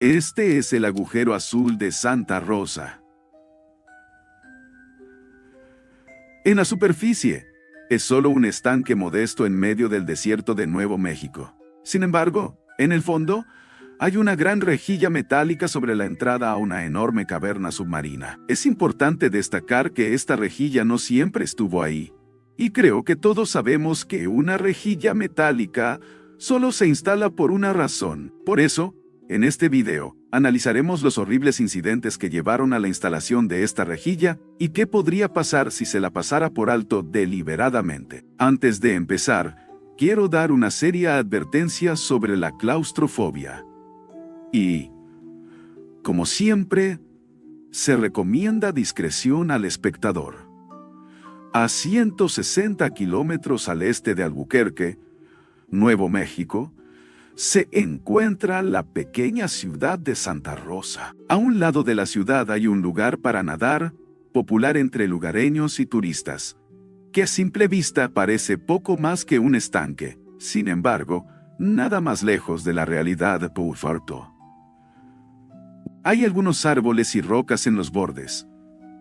Este es el agujero azul de Santa Rosa. En la superficie, es solo un estanque modesto en medio del desierto de Nuevo México. Sin embargo, en el fondo, hay una gran rejilla metálica sobre la entrada a una enorme caverna submarina. Es importante destacar que esta rejilla no siempre estuvo ahí. Y creo que todos sabemos que una rejilla metálica solo se instala por una razón. Por eso, en este video, analizaremos los horribles incidentes que llevaron a la instalación de esta rejilla y qué podría pasar si se la pasara por alto deliberadamente. Antes de empezar, quiero dar una seria advertencia sobre la claustrofobia. Y, como siempre, se recomienda discreción al espectador. A 160 kilómetros al este de Albuquerque, Nuevo México, se encuentra la pequeña ciudad de Santa Rosa. A un lado de la ciudad hay un lugar para nadar, popular entre lugareños y turistas, que a simple vista parece poco más que un estanque. Sin embargo, nada más lejos de la realidad, por farto. Hay algunos árboles y rocas en los bordes,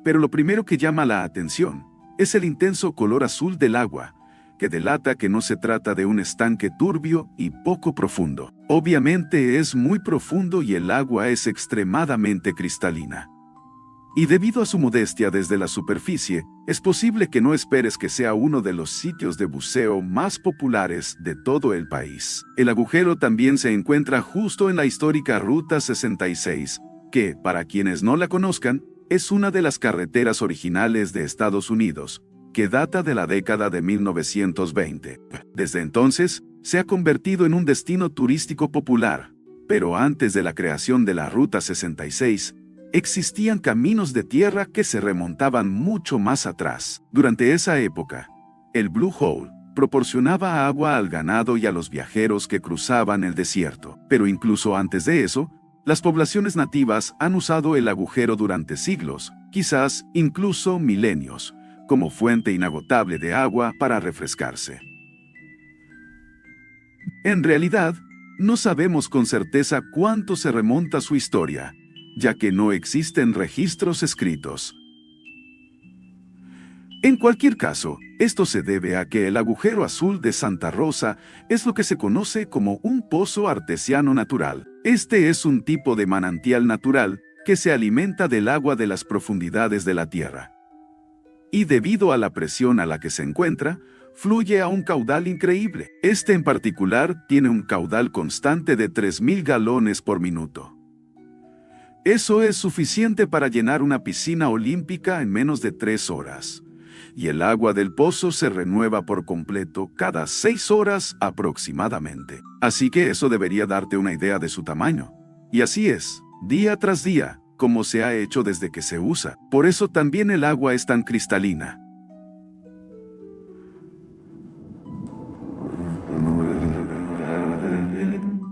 pero lo primero que llama la atención es el intenso color azul del agua, que delata que no se trata de un estanque turbio y poco profundo. Obviamente es muy profundo y el agua es extremadamente cristalina. Y debido a su modestia desde la superficie, es posible que no esperes que sea uno de los sitios de buceo más populares de todo el país. El agujero también se encuentra justo en la histórica Ruta 66, que, para quienes no la conozcan, es una de las carreteras originales de Estados Unidos, que data de la década de 1920. Desde entonces, se ha convertido en un destino turístico popular. Pero antes de la creación de la Ruta 66, existían caminos de tierra que se remontaban mucho más atrás. Durante esa época, el Blue Hole proporcionaba agua al ganado y a los viajeros que cruzaban el desierto. Pero incluso antes de eso, las poblaciones nativas han usado el agujero durante siglos, quizás incluso milenios, como fuente inagotable de agua para refrescarse. En realidad, no sabemos con certeza cuánto se remonta su historia, ya que no existen registros escritos. En cualquier caso, esto se debe a que el agujero azul de Santa Rosa es lo que se conoce como un pozo artesiano natural. Este es un tipo de manantial natural que se alimenta del agua de las profundidades de la tierra. Y debido a la presión a la que se encuentra, fluye a un caudal increíble. Este en particular tiene un caudal constante de 3.000 galones por minuto. Eso es suficiente para llenar una piscina olímpica en menos de 3 horas. Y el agua del pozo se renueva por completo cada 6 horas aproximadamente. Así que eso debería darte una idea de su tamaño. Y así es, día tras día, como se ha hecho desde que se usa. Por eso también el agua es tan cristalina.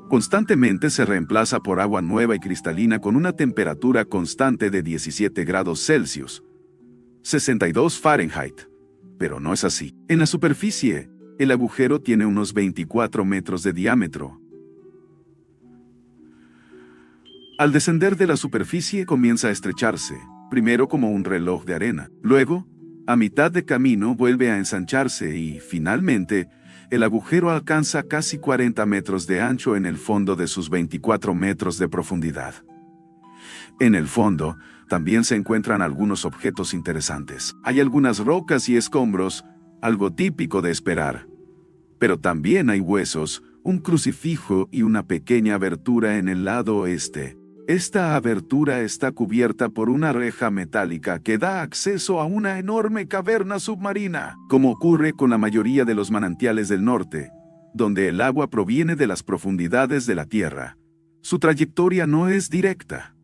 Constantemente se reemplaza por agua nueva y cristalina con una temperatura constante de 17 grados Celsius, 62 Fahrenheit. Pero no es así. En la superficie, el agujero tiene unos 24 metros de diámetro. Al descender de la superficie comienza a estrecharse, primero como un reloj de arena. Luego, a mitad de camino vuelve a ensancharse y, finalmente, el agujero alcanza casi 40 metros de ancho en el fondo de sus 24 metros de profundidad. En el fondo, también se encuentran algunos objetos interesantes. Hay algunas rocas y escombros, algo típico de esperar. Pero también hay huesos, un crucifijo y una pequeña abertura en el lado oeste. Esta abertura está cubierta por una reja metálica que da acceso a una enorme caverna submarina, como ocurre con la mayoría de los manantiales del norte, donde el agua proviene de las profundidades de la tierra. Su trayectoria no es directa.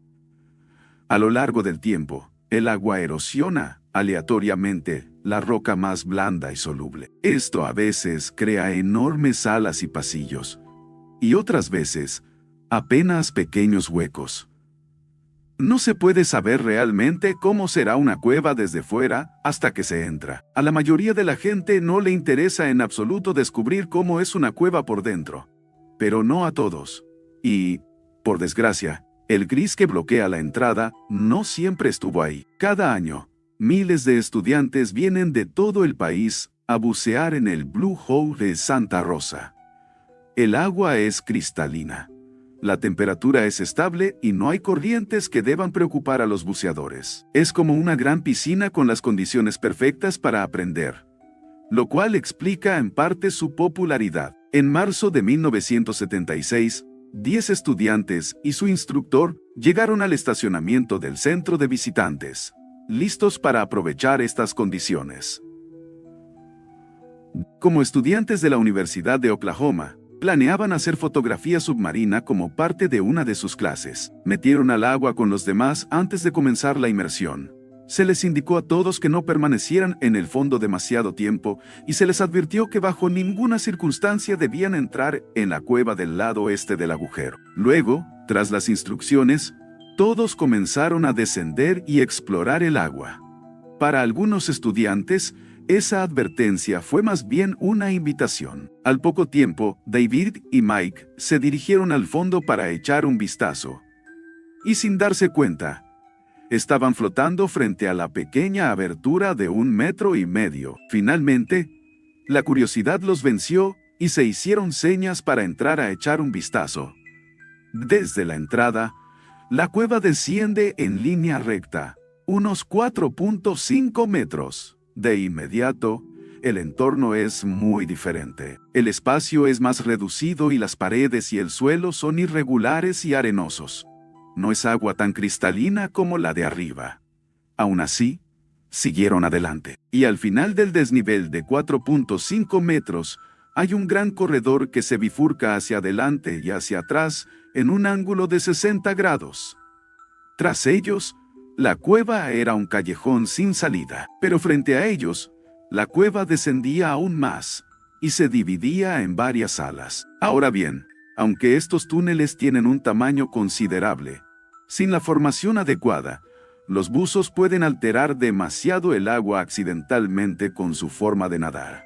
A lo largo del tiempo, el agua erosiona aleatoriamente la roca más blanda y soluble. Esto a veces crea enormes salas y pasillos, y otras veces, apenas pequeños huecos. No se puede saber realmente cómo será una cueva desde fuera hasta que se entra. A la mayoría de la gente no le interesa en absoluto descubrir cómo es una cueva por dentro, pero no a todos. Y, por desgracia, El gris que bloquea la entrada no siempre estuvo ahí. Cada año, miles de estudiantes vienen de todo el país a bucear en el Blue Hole de Santa Rosa. El agua es cristalina. La temperatura es estable y no hay corrientes que deban preocupar a los buceadores. Es como una gran piscina con las condiciones perfectas para aprender, lo cual explica en parte su popularidad. En marzo de 1976, 10 estudiantes y su instructor llegaron al estacionamiento del centro de visitantes, listos para aprovechar estas condiciones. Como estudiantes de la Universidad de Oklahoma, planeaban hacer fotografía submarina como parte de una de sus clases. Metieron al agua con los demás antes de comenzar la inmersión. Se les indicó a todos que no permanecieran en el fondo demasiado tiempo y se les advirtió que bajo ninguna circunstancia debían entrar en la cueva del lado este del agujero. Luego, tras las instrucciones, todos comenzaron a descender y explorar el agua. Para algunos estudiantes, esa advertencia fue más bien una invitación. Al poco tiempo, David y Mike se dirigieron al fondo para echar un vistazo. Y sin darse cuenta, estaban flotando frente a la pequeña abertura de 1,5 metros. Finalmente, la curiosidad los venció y se hicieron señas para entrar a echar un vistazo. Desde la entrada, la cueva desciende en línea recta, unos 4.5 metros. De inmediato, el entorno es muy diferente. El espacio es más reducido y las paredes y el suelo son irregulares y arenosos. No es agua tan cristalina como la de arriba. Aún así, siguieron adelante. Y al final del desnivel de 4.5 metros, hay un gran corredor que se bifurca hacia adelante y hacia atrás en un ángulo de 60 grados. Tras ellos, la cueva era un callejón sin salida, pero frente a ellos, la cueva descendía aún más y se dividía en varias salas. Ahora bien, aunque estos túneles tienen un tamaño considerable, sin la formación adecuada, los buzos pueden alterar demasiado el agua accidentalmente con su forma de nadar.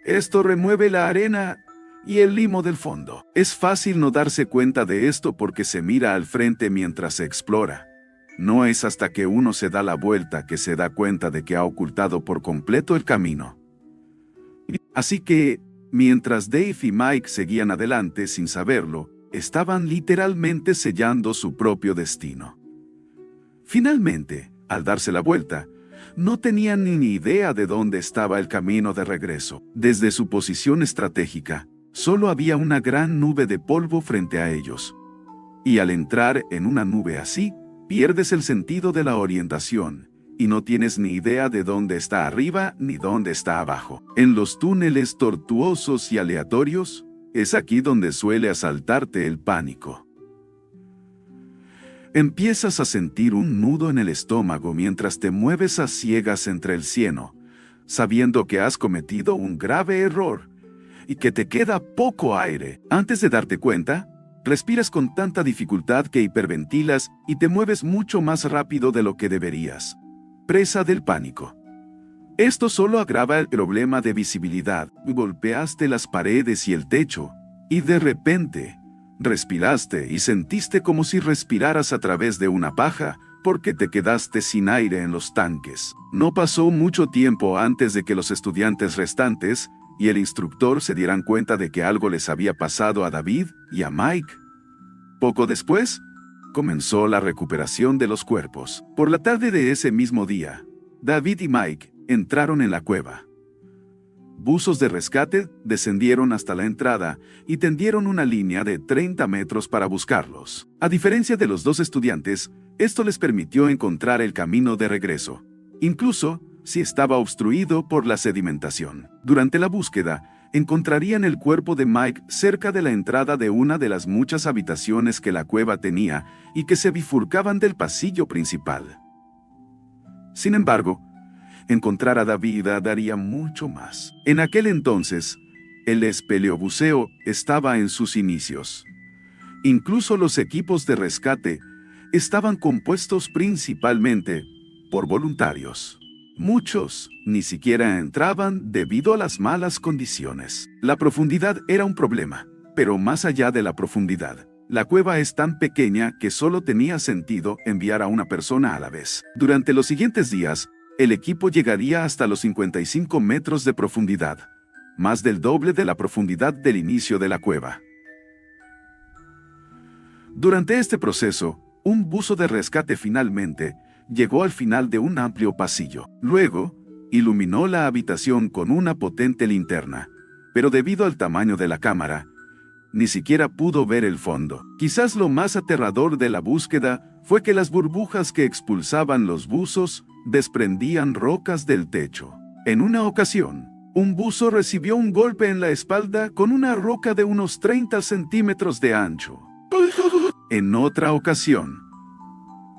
Esto remueve la arena y el limo del fondo. Es fácil no darse cuenta de esto porque se mira al frente mientras se explora. No es hasta que uno se da la vuelta que se da cuenta de que ha ocultado por completo el camino. Así que, mientras Dave y Mike seguían adelante sin saberlo, estaban literalmente sellando su propio destino. Finalmente, al darse la vuelta, no tenían ni idea de dónde estaba el camino de regreso. Desde su posición estratégica, solo había una gran nube de polvo frente a ellos. Y al entrar en una nube así, pierdes el sentido de la orientación y no tienes ni idea de dónde está arriba ni dónde está abajo. En los túneles tortuosos y aleatorios, es aquí donde suele asaltarte el pánico. Empiezas a sentir un nudo en el estómago mientras te mueves a ciegas entre el cieno, sabiendo que has cometido un grave error y que te queda poco aire. Antes de darte cuenta, respiras con tanta dificultad que hiperventilas y te mueves mucho más rápido de lo que deberías. Presa del pánico. Esto solo agrava el problema de visibilidad. Golpeaste las paredes y el techo, y de repente, respiraste y sentiste como si respiraras a través de una paja, porque te quedaste sin aire en los tanques. No pasó mucho tiempo antes de que los estudiantes restantes y el instructor se dieran cuenta de que algo les había pasado a David y a Mike. Poco después, comenzó la recuperación de los cuerpos. Por la tarde de ese mismo día, David y Mike entraron en la cueva. Buzos de rescate descendieron hasta la entrada y tendieron una línea de 30 metros para buscarlos. A diferencia de los dos estudiantes, esto les permitió encontrar el camino de regreso, incluso si estaba obstruido por la sedimentación. Durante la búsqueda, encontrarían el cuerpo de Mike cerca de la entrada de una de las muchas habitaciones que la cueva tenía y que se bifurcaban del pasillo principal. Sin embargo, encontrar a David daría mucho más. En aquel entonces, el espeleobuceo estaba en sus inicios. Incluso los equipos de rescate estaban compuestos principalmente por voluntarios. Muchos ni siquiera entraban debido a las malas condiciones. La profundidad era un problema, pero más allá de la profundidad, La cueva es tan pequeña que solo tenía sentido enviar a una persona a la vez. Durante los siguientes días, el equipo llegaría hasta los 55 metros de profundidad, más del doble de la profundidad del inicio de la cueva. Durante este proceso, un buzo de rescate finalmente llegó al final de un amplio pasillo. Luego, iluminó la habitación con una potente linterna, pero debido al tamaño de la cámara, ni siquiera pudo ver el fondo. Quizás lo más aterrador de la búsqueda fue que las burbujas que expulsaban los buzos desprendían rocas del techo. En una ocasión, un buzo recibió un golpe en la espalda con una roca de unos 30 centímetros de ancho. En otra ocasión,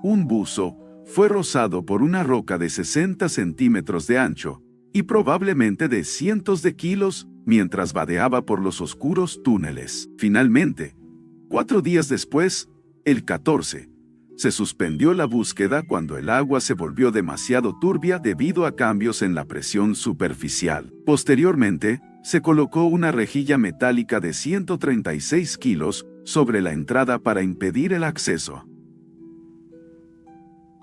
un buzo fue rozado por una roca de 60 centímetros de ancho y probablemente de cientos de kilos mientras vadeaba por los oscuros túneles. Finalmente, 4 días después, el 14, se suspendió la búsqueda cuando el agua se volvió demasiado turbia debido a cambios en la presión superficial. Posteriormente, se colocó una rejilla metálica de 136 kilos sobre la entrada para impedir el acceso.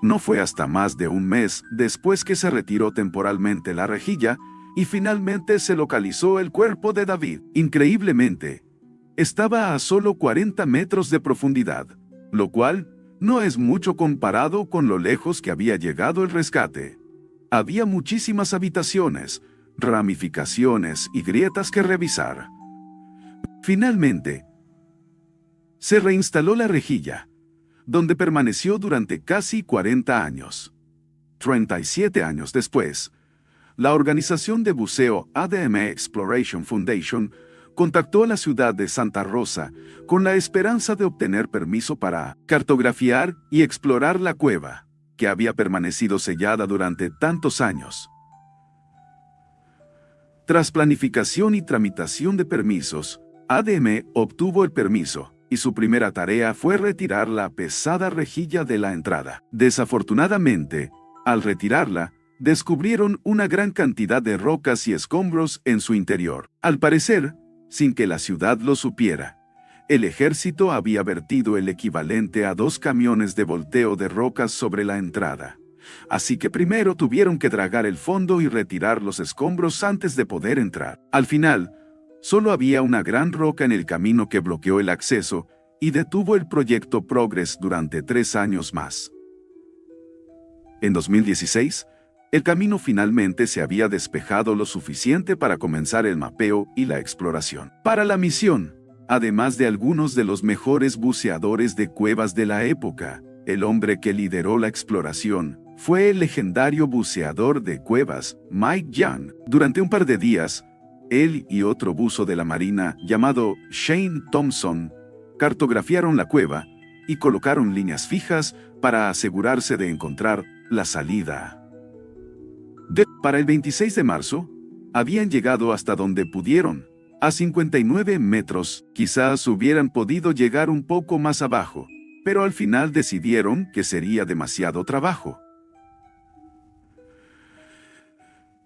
No fue hasta más de un mes después que se retiró temporalmente la rejilla y finalmente se localizó el cuerpo de David. Increíblemente, estaba a solo 40 metros de profundidad, lo cual no es mucho comparado con lo lejos que había llegado el rescate. Había muchísimas habitaciones, ramificaciones y grietas que revisar. Finalmente, se reinstaló la rejilla, donde permaneció durante casi 40 años. 37 años después, la organización de buceo ADM Exploration Foundation contactó a la ciudad de Santa Rosa con la esperanza de obtener permiso para cartografiar y explorar la cueva, que había permanecido sellada durante tantos años. Tras planificación y tramitación de permisos, ADM obtuvo el permiso, y su primera tarea fue retirar la pesada rejilla de la entrada. Desafortunadamente, al retirarla, descubrieron una gran cantidad de rocas y escombros en su interior. Al parecer, sin que la ciudad lo supiera, el ejército había vertido el equivalente a 2 camiones de volteo de rocas sobre la entrada. Así que primero tuvieron que dragar el fondo y retirar los escombros antes de poder entrar. Al final, solo había una gran roca en el camino que bloqueó el acceso y detuvo el proyecto Progress durante 3 años más. En 2016, el camino finalmente se había despejado lo suficiente para comenzar el mapeo y la exploración. Para la misión, además de algunos de los mejores buceadores de cuevas de la época, el hombre que lideró la exploración fue el legendario buceador de cuevas, Mike Young. Durante un par de días, él y otro buzo de la Marina llamado Shane Thompson cartografiaron la cueva y colocaron líneas fijas para asegurarse de encontrar la salida. Para el 26 de marzo, habían llegado hasta donde pudieron, a 59 metros. Quizás hubieran podido llegar un poco más abajo, pero al final decidieron que sería demasiado trabajo.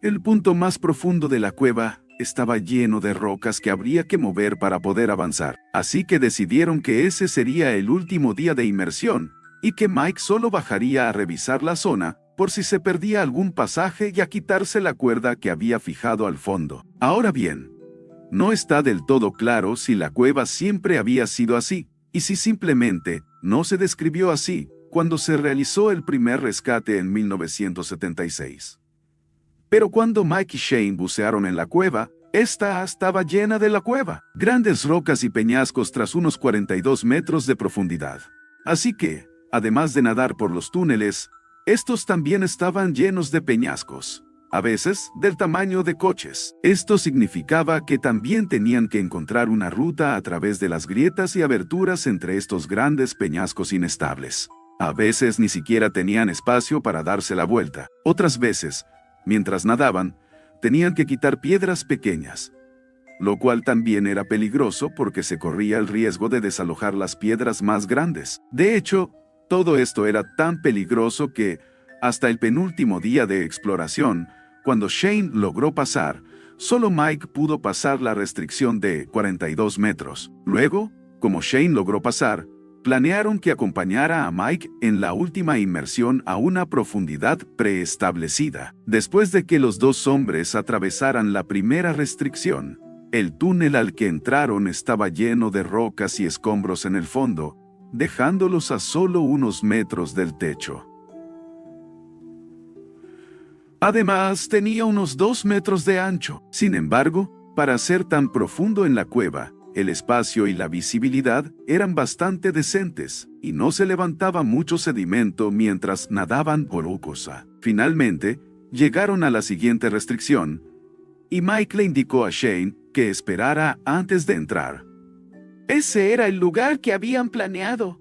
El punto más profundo de la cueva estaba lleno de rocas que habría que mover para poder avanzar, así que decidieron que ese sería el último día de inmersión, y que Mike solo bajaría a revisar la zona, por si se perdía algún pasaje y a quitarse la cuerda que había fijado al fondo. Ahora bien, no está del todo claro si la cueva siempre había sido así, y si simplemente no se describió así cuando se realizó el primer rescate en 1976. Pero cuando Mike y Shane bucearon en la cueva, esta estaba llena de la cueva, grandes rocas y peñascos tras unos 42 metros de profundidad. Así que, además de nadar por los túneles, estos también estaban llenos de peñascos, a veces del tamaño de coches. Esto significaba que también tenían que encontrar una ruta a través de las grietas y aberturas entre estos grandes peñascos inestables. A veces ni siquiera tenían espacio para darse la vuelta. Otras veces, mientras nadaban, tenían que quitar piedras pequeñas, lo cual también era peligroso porque se corría el riesgo de desalojar las piedras más grandes. De hecho, todo esto era tan peligroso que, hasta el penúltimo día de exploración, cuando Shane logró pasar, solo Mike pudo pasar la restricción de 42 metros. Luego, Como Shane logró pasar, planearon que acompañara a Mike en la última inmersión a una profundidad preestablecida. Después de que los dos hombres atravesaran la primera restricción, el túnel al que entraron estaba lleno de rocas y escombros en el fondo, dejándolos a solo unos metros del techo. Además, tenía unos 2 metros de ancho. Sin embargo, para ser tan profundo en la cueva, el espacio y la visibilidad eran bastante decentes, y no se levantaba mucho sedimento mientras nadaban por Ocosa. Finalmente, llegaron a la siguiente restricción, y Mike le indicó a Shane que esperara antes de entrar. Ese era el lugar que habían planeado.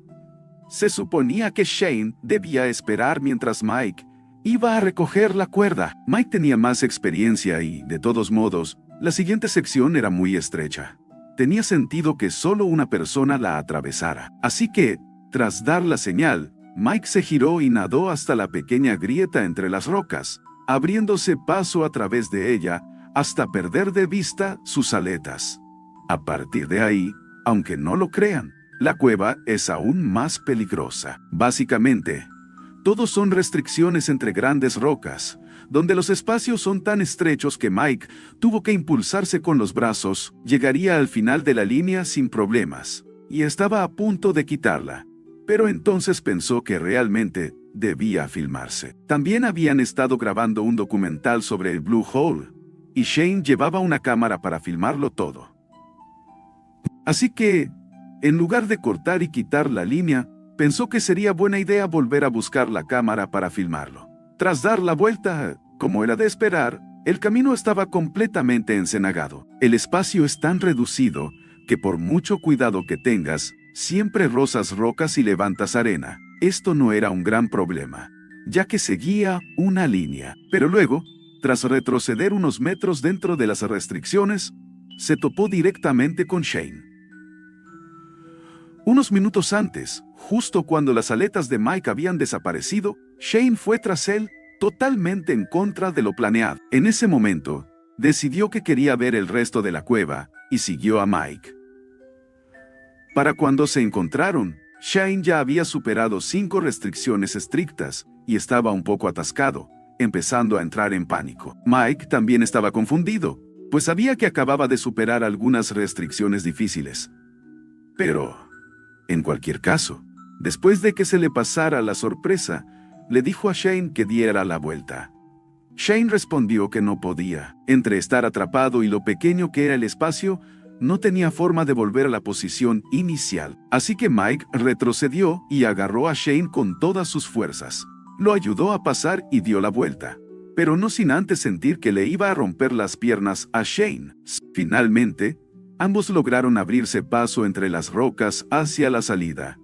Se suponía que Shane debía esperar mientras Mike iba a recoger la cuerda. Mike tenía más experiencia y, de todos modos, la siguiente sección era muy estrecha. Tenía sentido que solo una persona la atravesara. Así que, tras dar la señal, Mike se giró y nadó hasta la pequeña grieta entre las rocas, abriéndose paso a través de ella hasta perder de vista sus aletas. A partir de ahí, aunque no lo crean, la cueva es aún más peligrosa. Básicamente, todos son restricciones entre grandes rocas, donde los espacios son tan estrechos que Mike tuvo que impulsarse con los brazos, llegaría al final de la línea sin problemas, y estaba a punto de quitarla. Pero entonces pensó que realmente debía filmarse. También habían estado grabando un documental sobre el Blue Hole, y Shane llevaba una cámara para filmarlo todo. Así que, en lugar de cortar y quitar la línea, pensó que sería buena idea volver a buscar la cámara para filmarlo. Tras dar la vuelta, como era de esperar, el camino estaba completamente encenagado. El espacio es tan reducido que por mucho cuidado que tengas, siempre rozas rocas y levantas arena. Esto no era un gran problema, ya que seguía una línea. Pero luego, tras retroceder unos metros dentro de las restricciones, se topó directamente con Shane. Unos minutos antes, justo cuando las aletas de Mike habían desaparecido, Shane fue tras él, totalmente en contra de lo planeado. En ese momento, decidió que quería ver el resto de la cueva, y siguió a Mike. Para cuando se encontraron, Shane ya había superado 5 restricciones estrictas, y estaba un poco atascado, empezando a entrar en pánico. Mike también estaba confundido, pues sabía que acababa de superar algunas restricciones difíciles. Pero, en cualquier caso, después de que se le pasara la sorpresa, le dijo a Shane que diera la vuelta. Shane respondió que no podía. Entre estar atrapado y lo pequeño que era el espacio, no tenía forma de volver a la posición inicial. Así que Mike retrocedió y agarró a Shane con todas sus fuerzas. Lo ayudó a pasar y dio la vuelta, pero no sin antes sentir que le iba a romper las piernas a Shane. Finalmente, ambos lograron abrirse paso entre las rocas hacia la salida.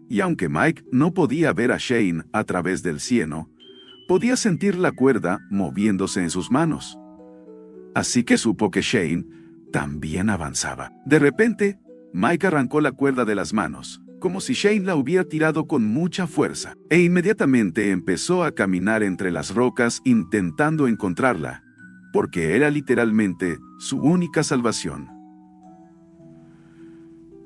Y aunque Mike no podía ver a Shane a través del cieno, podía sentir la cuerda moviéndose en sus manos. Así que supo que Shane también avanzaba. De repente, Mike arrancó la cuerda de las manos, como si Shane la hubiera tirado con mucha fuerza, e inmediatamente empezó a caminar entre las rocas intentando encontrarla, porque era literalmente su única salvación.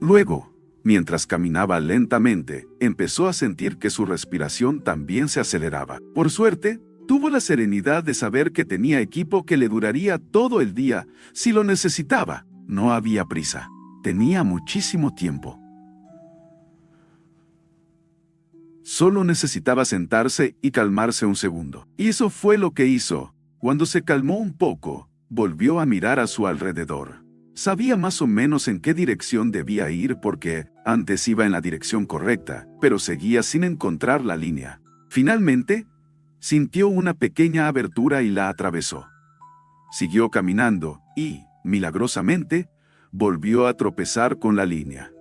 Luego, mientras caminaba lentamente, empezó a sentir que su respiración también se aceleraba. Por suerte, tuvo la serenidad de saber que tenía equipo que le duraría todo el día si lo necesitaba. No había prisa. Tenía muchísimo tiempo. Solo necesitaba sentarse y calmarse un segundo. Y eso fue lo que hizo. Cuando se calmó un poco, volvió a mirar a su alrededor. Sabía más o menos en qué dirección debía ir porque antes iba en la dirección correcta, pero seguía sin encontrar la línea. Finalmente, sintió una pequeña abertura y la atravesó. Siguió caminando y, milagrosamente, volvió a tropezar con la línea.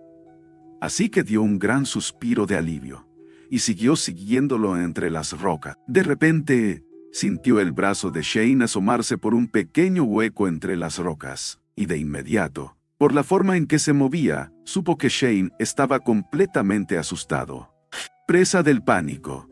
Así que dio un gran suspiro de alivio y siguió siguiéndolo entre las rocas. De repente, sintió el brazo de Shane asomarse por un pequeño hueco entre las rocas. Y de inmediato, por la forma en que se movía, supo que Shane estaba completamente asustado. Presa del pánico,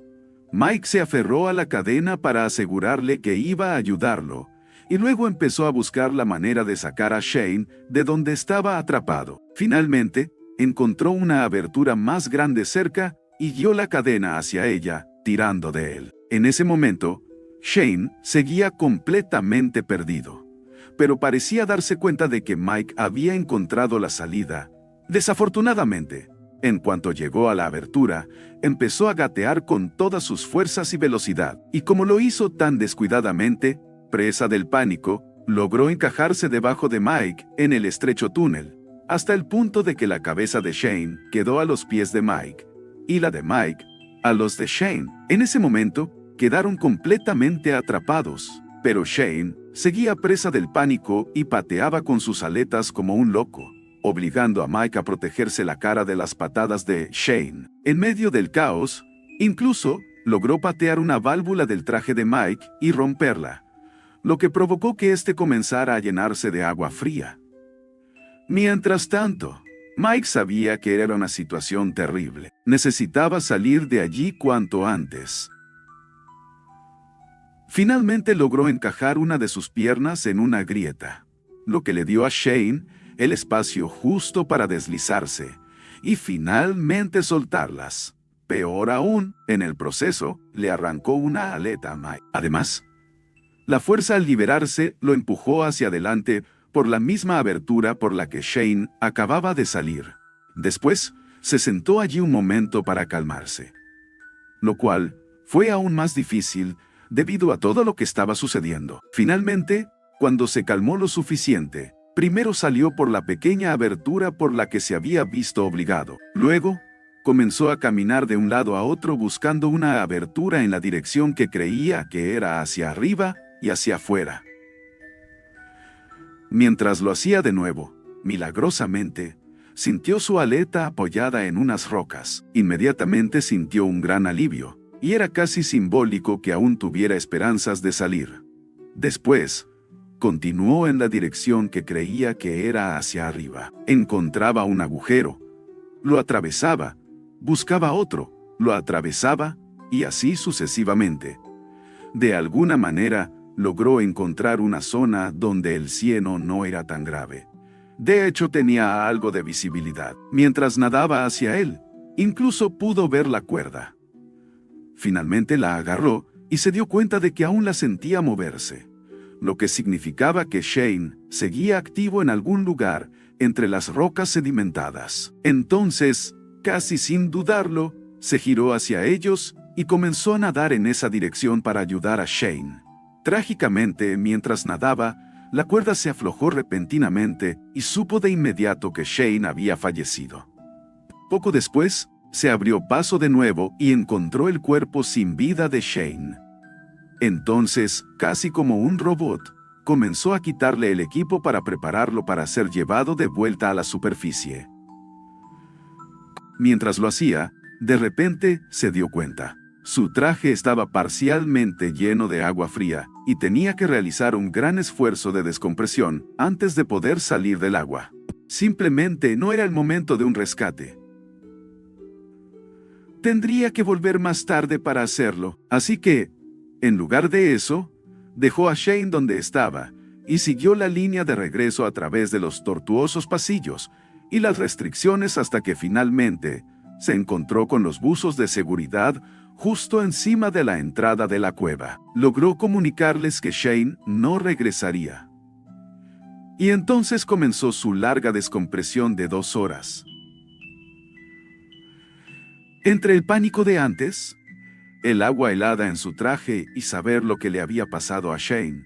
Mike se aferró a la cadena para asegurarle que iba a ayudarlo, y luego empezó a buscar la manera de sacar a Shane de donde estaba atrapado. Finalmente, encontró una abertura más grande cerca y guió la cadena hacia ella, tirando de él. En ese momento, Shane seguía completamente perdido, pero parecía darse cuenta de que Mike había encontrado la salida. Desafortunadamente, en cuanto llegó a la abertura, empezó a gatear con todas sus fuerzas y velocidad, y como lo hizo tan descuidadamente, presa del pánico, logró encajarse debajo de Mike en el estrecho túnel, hasta el punto de que la cabeza de Shane quedó a los pies de Mike, y la de Mike a los de Shane. En ese momento, quedaron completamente atrapados, pero Shane seguía presa del pánico y pateaba con sus aletas como un loco, obligando a Mike a protegerse la cara de las patadas de Shane. En medio del caos, incluso logró patear una válvula del traje de Mike y romperla, lo que provocó que éste comenzara a llenarse de agua fría. Mientras tanto, Mike sabía que era una situación terrible. Necesitaba salir de allí cuanto antes. Finalmente logró encajar una de sus piernas en una grieta, lo que le dio a Shane el espacio justo para deslizarse y finalmente soltarlas. Peor aún, en el proceso, le arrancó una aleta a Mike. Además, la fuerza al liberarse lo empujó hacia adelante por la misma abertura por la que Shane acababa de salir. Después, se sentó allí un momento para calmarse, lo cual fue aún más difícil debido a todo lo que estaba sucediendo. Finalmente, cuando se calmó lo suficiente, primero salió por la pequeña abertura por la que se había visto obligado. Luego, comenzó a caminar de un lado a otro buscando una abertura en la dirección que creía que era hacia arriba y hacia afuera. Mientras lo hacía de nuevo, milagrosamente, sintió su aleta apoyada en unas rocas. Inmediatamente sintió un gran alivio, y era casi simbólico que aún tuviera esperanzas de salir. Después, continuó en la dirección que creía que era hacia arriba. Encontraba un agujero, lo atravesaba, buscaba otro, lo atravesaba, y así sucesivamente. De alguna manera, logró encontrar una zona donde el cieno no era tan grave. De hecho, tenía algo de visibilidad. Mientras nadaba hacia él, incluso pudo ver la cuerda. Finalmente la agarró y se dio cuenta de que aún la sentía moverse, lo que significaba que Shane seguía activo en algún lugar entre las rocas sedimentadas. Entonces, casi sin dudarlo, se giró hacia ellos y comenzó a nadar en esa dirección para ayudar a Shane. Trágicamente, mientras nadaba, la cuerda se aflojó repentinamente y supo de inmediato que Shane había fallecido. Poco después, se abrió paso de nuevo y encontró el cuerpo sin vida de Shane. Entonces, casi como un robot, comenzó a quitarle el equipo para prepararlo para ser llevado de vuelta a la superficie. Mientras lo hacía, de repente se dio cuenta. Su traje estaba parcialmente lleno de agua fría y tenía que realizar un gran esfuerzo de descompresión antes de poder salir del agua. Simplemente no era el momento de un rescate. Tendría que volver más tarde para hacerlo, así que, en lugar de eso, dejó a Shane donde estaba y siguió la línea de regreso a través de los tortuosos pasillos y las restricciones hasta que finalmente se encontró con los buzos de seguridad justo encima de la entrada de la cueva. Logró comunicarles que Shane no regresaría. Y entonces comenzó su larga descompresión de 2 horas. Entre el pánico de antes, el agua helada en su traje y saber lo que le había pasado a Shane,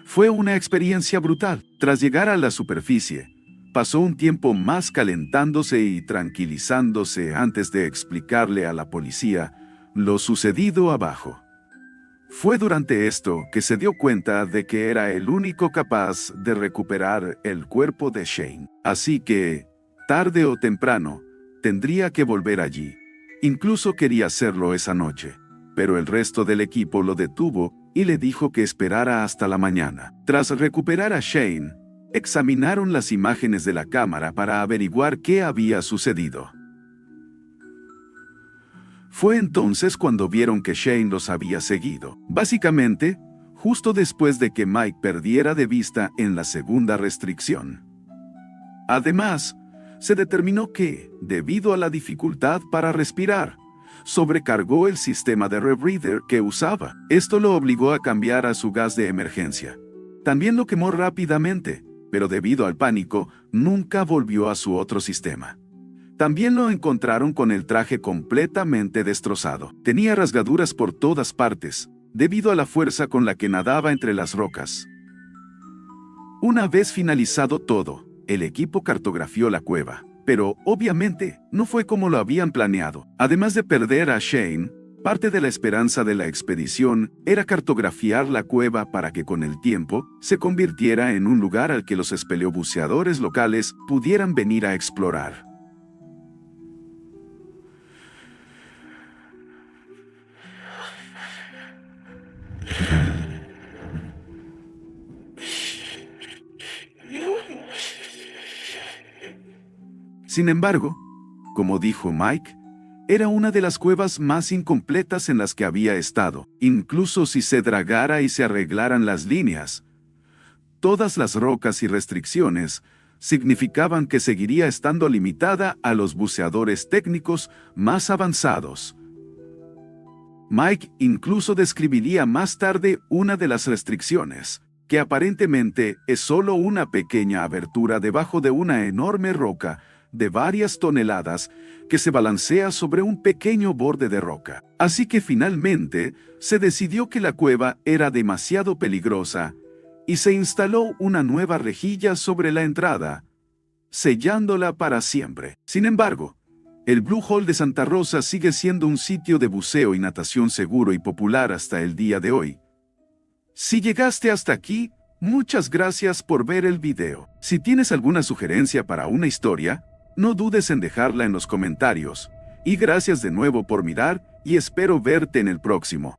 fue una experiencia brutal. Tras llegar a la superficie, pasó un tiempo más calentándose y tranquilizándose antes de explicarle a la policía lo sucedido abajo. Fue durante esto que se dio cuenta de que era el único capaz de recuperar el cuerpo de Shane. Así que, tarde o temprano, tendría que volver allí. Incluso quería hacerlo esa noche, pero el resto del equipo lo detuvo y le dijo que esperara hasta la mañana. Tras recuperar a Shane, examinaron las imágenes de la cámara para averiguar qué había sucedido. Fue entonces cuando vieron que Shane los había seguido. Básicamente, justo después de que Mike perdiera de vista en la segunda restricción. Además, se determinó que, debido a la dificultad para respirar, sobrecargó el sistema de rebreather que usaba. Esto lo obligó a cambiar a su gas de emergencia. También lo quemó rápidamente, pero debido al pánico, nunca volvió a su otro sistema. También lo encontraron con el traje completamente destrozado. Tenía rasgaduras por todas partes, debido a la fuerza con la que nadaba entre las rocas. Una vez finalizado todo, el equipo cartografió la cueva, pero obviamente no fue como lo habían planeado. Además de perder a Shane, parte de la esperanza de la expedición era cartografiar la cueva para que con el tiempo se convirtiera en un lugar al que los espeleobuceadores locales pudieran venir a explorar. Sin embargo, como dijo Mike, era una de las cuevas más incompletas en las que había estado. Incluso si se dragara y se arreglaran las líneas, todas las rocas y restricciones significaban que seguiría estando limitada a los buceadores técnicos más avanzados. Mike incluso describiría más tarde una de las restricciones, que aparentemente es solo una pequeña abertura debajo de una enorme roca de varias toneladas que se balancea sobre un pequeño borde de roca. Así que finalmente se decidió que la cueva era demasiado peligrosa y se instaló una nueva rejilla sobre la entrada, sellándola para siempre. Sin embargo, el Blue Hole de Santa Rosa sigue siendo un sitio de buceo y natación seguro y popular hasta el día de hoy. Si llegaste hasta aquí, muchas gracias por ver el video. Si tienes alguna sugerencia para una historia, no dudes en dejarla en los comentarios. Y gracias de nuevo por mirar y espero verte en el próximo.